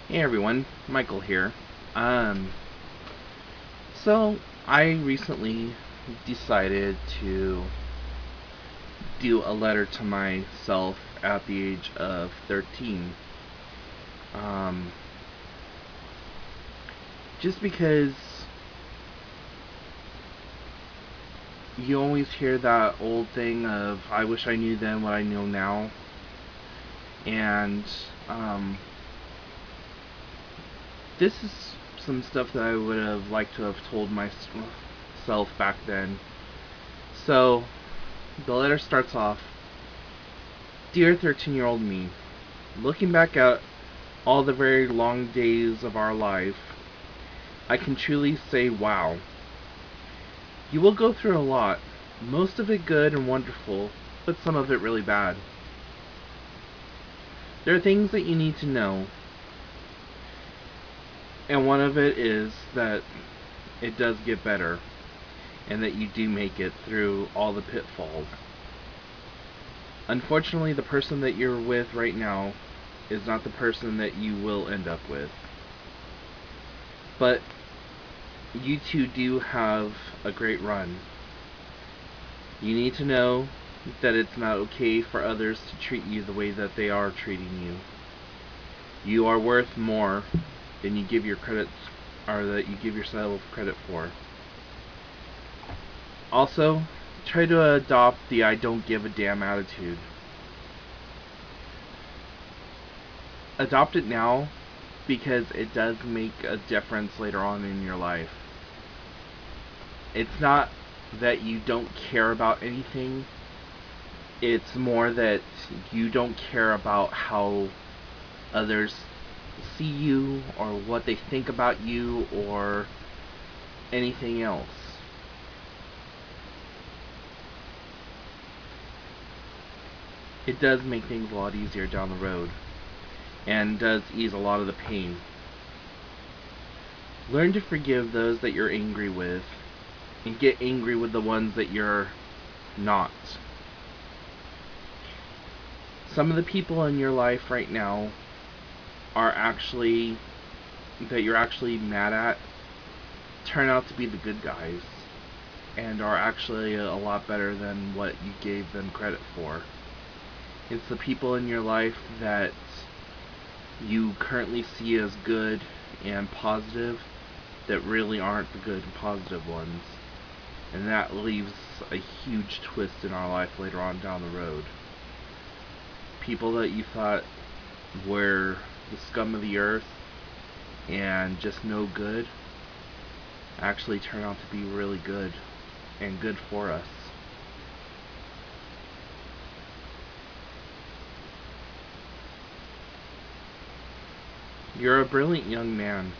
Hey everyone, Michael here. Um, so I recently decided to do a letter to myself at the age of 13. Um, just because you always hear that old thing of I wish I knew then what I know now, and um, this is some stuff that I would have liked to have told myself back then. So the letter starts off, Dear 13-year-old me, looking back at all the very long days of our life, I can truly say wow. You will go through a lot, most of it good and wonderful, but some of it really bad. There are things that you need to know, and one of it is that it does get better, and that you do make it through all the pitfalls. Unfortunately, the person that you're with right now is not the person that you will end up with. But you two do have a great run. You need to know that it's not okay for others to treat you the way that they are treating you. You are worth more than you give your credit, or that you give yourself credit for. Also, try to adopt the I don't give a damn attitude. Adopt it now because it does make a difference later on in your life. It's not that you don't care about anything, it's more that you don't care about how others see you or what they think about you or anything else. It does make things a lot easier down the road and does ease a lot of the pain. Learn to forgive those that you're angry with and get angry with the ones that you're not. Some of the people in your life right now are actually that you're actually mad at turn out to be the good guys and are actually a lot better than what you gave them credit for. It's the people in your life that you currently see as good and positive that really aren't the good and positive ones. And that leaves a huge twist in our life later on down the road. People that you thought were the scum of the earth and just no good actually turn out to be really good and good for us. You're a brilliant young man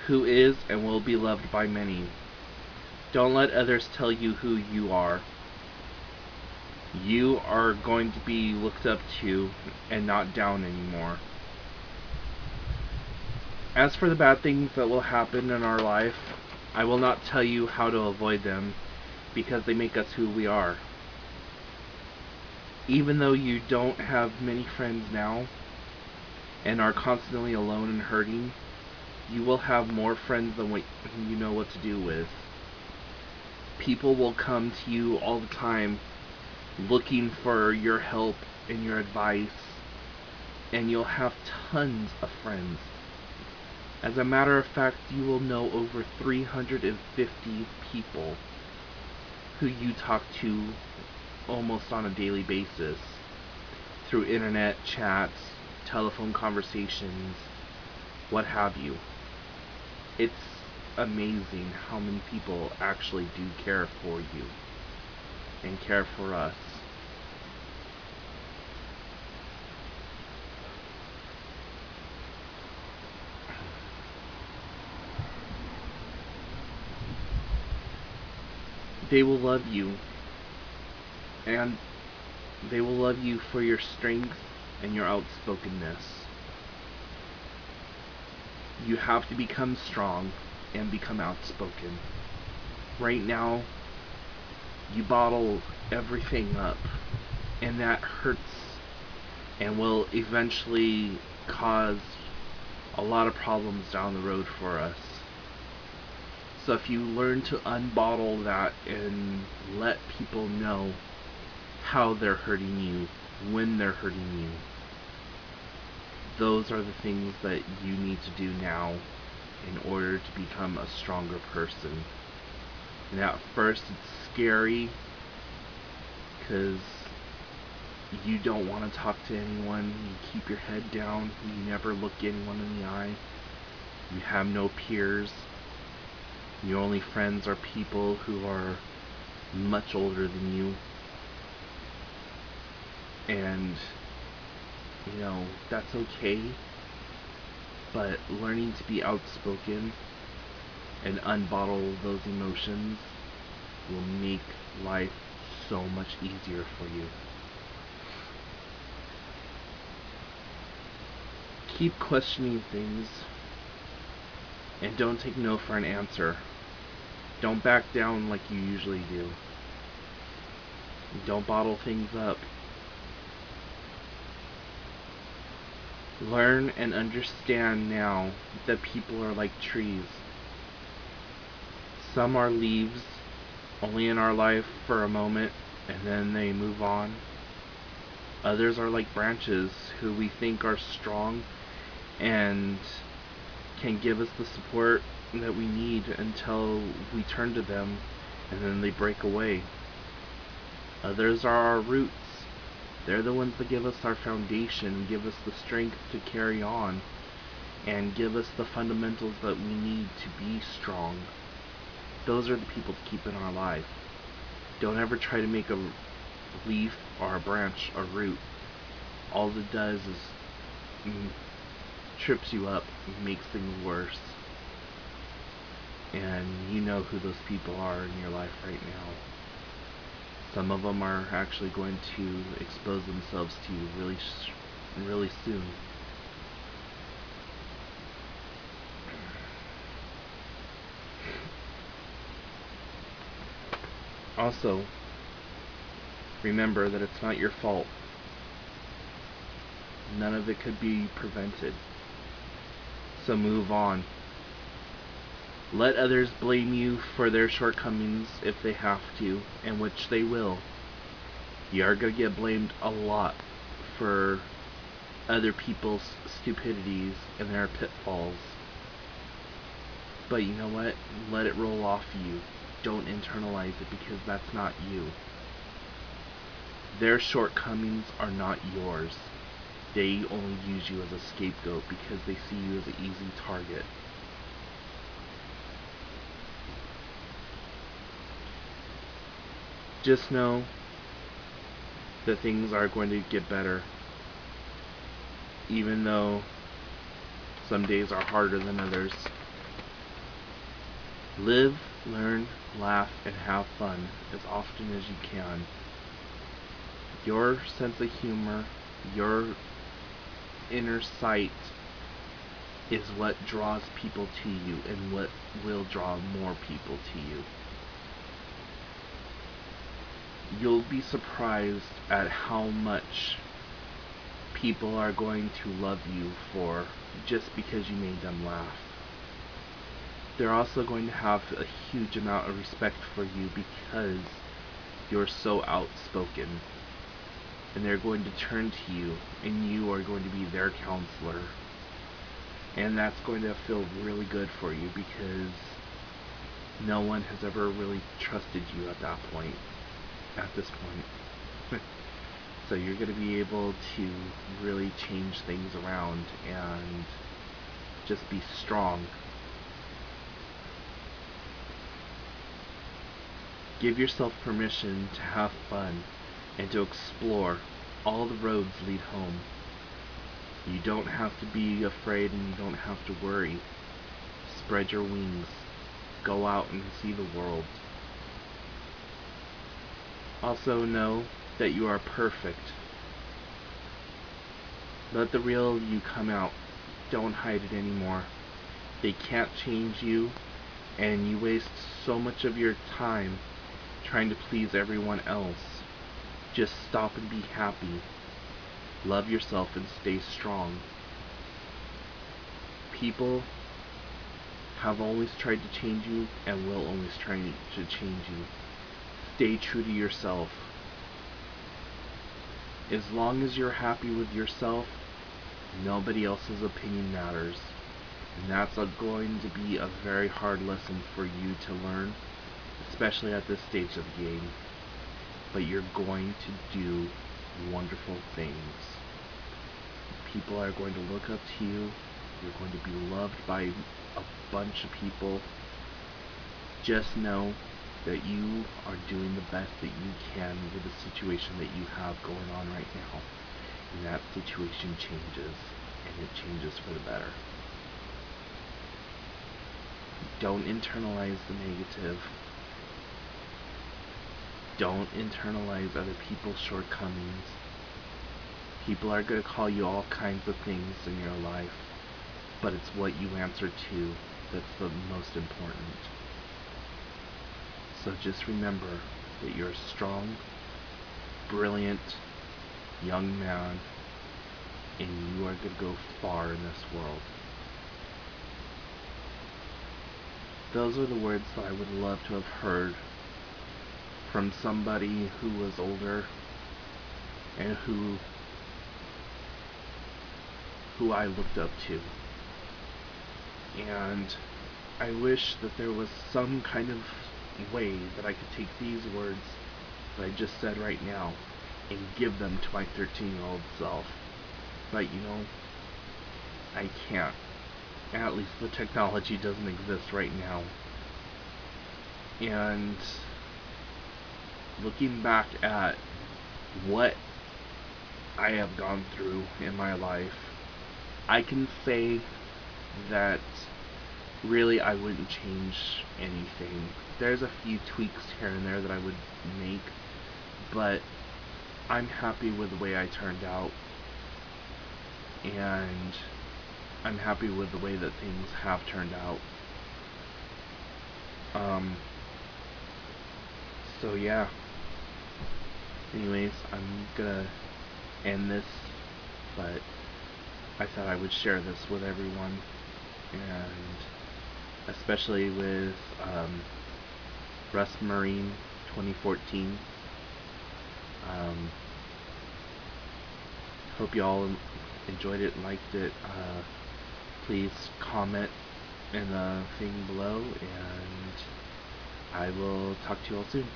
who is and will be loved by many. Don't let others tell you who you are. You are going to be looked up to and not down anymore. As for the bad things that will happen in our life, I will not tell you how to avoid them because they make us who we are. Even though you don't have many friends now and are constantly alone and hurting, you will have more friends than what you know what to do with. People will come to you all the time looking for your help and your advice, and you'll have tons of friends. As a matter of fact, you will know over 350 people who you talk to almost on a daily basis through internet chats, telephone conversations, what have you. It's amazing how many people actually do care for you and care for us. They will love you, and they will love you for your strength and your outspokenness. You have to become strong and become outspoken. Right now, you bottle everything up, and that hurts and will eventually cause a lot of problems down the road for us. So if you learn to unbottle that and let people know how they're hurting you, when they're hurting you, those are the things that you need to do now in order to become a stronger person. And at first it's scary because you don't want to talk to anyone, you keep your head down, you never look anyone in the eye, you have no peers, your only friends are people who are much older than you, and that's okay, but learning to be outspoken and unbottle those emotions will make life so much easier for you. Keep questioning things and don't take no for an answer. Don't back down like you usually do. Don't bottle things up. Learn and understand now that people are like trees. Some are leaves, only in our life for a moment, and then they move on. Others are like branches who we think are strong and can give us the support that we need until we turn to them, and then they break away. Others are our roots. They're the ones that give us our foundation, give us the strength to carry on, and give us the fundamentals that we need to be strong. Those are the people to keep in our life. Don't ever try to make a leaf or a branch a root. All it does is trips you up, makes things worse. And you know who those people are in your life right now. Some of them are actually going to expose themselves to you really soon. Also, remember that it's not your fault. None of it could be prevented. So move on. Let others blame you for their shortcomings if they have to, and which they will. You are going to get blamed a lot for other people's stupidities and their pitfalls. But you know what? Let it roll off you. Don't internalize it, because that's not you. Their shortcomings are not yours. They only use you as a scapegoat because they see you as an easy target. Just know that things are going to get better, even though some days are harder than others. Live, learn, laugh, and have fun as often as you can. Your sense of humor, your inner sight is what draws people to you and what will draw more people to you. You'll be surprised at how much people are going to love you for just because you made them laugh. They're also going to have a huge amount of respect for you because you're so outspoken. And they're going to turn to you, and you are going to be their counselor. And that's going to feel really good for you because no one has ever really trusted you at this point. So you're going to be able to really change things around and just be strong. Give yourself permission to have fun and to explore. All the roads lead home. You don't have to be afraid, and you don't have to worry. Spread your wings. Go out and see the world. Also know that you are perfect. Let the real you come out. Don't hide it anymore. They can't change you, and you waste so much of your time trying to please everyone else. Just stop and be happy. Love yourself and stay strong. People have always tried to change you and will always try to change you. Stay true to yourself. As long as you're happy with yourself, nobody else's opinion matters. And that's going to be a very hard lesson for you to learn, especially at this stage of the game. But you're going to do wonderful things. People are going to look up to you. You're going to be loved by a bunch of people. Just know that you are doing the best that you can with the situation that you have going on right now. And that situation changes, and it changes for the better. Don't internalize the negative. Don't internalize other people's shortcomings. People are going to call you all kinds of things in your life, but it's what you answer to that's the most important. So just remember that you're a strong, brilliant young man, and you are going to go far in this world. Those are the words that I would love to have heard from somebody who was older and who I looked up to. And I wish that there was some kind of way that I could take these words that I just said right now and give them to my 13-year-old self. But I can't. At least the technology doesn't exist right now. And looking back at what I have gone through in my life, I can say that really I wouldn't change anything. There's a few tweaks here and there that I would make, but I'm happy with the way I turned out, and I'm happy with the way that things have turned out. So yeah. Anyways, I'm gonna end this, but I thought I would share this with everyone, and especially with Russ Marine 2014. Hope you all enjoyed it and liked it. Please comment in the thing below, and I will talk to you all soon.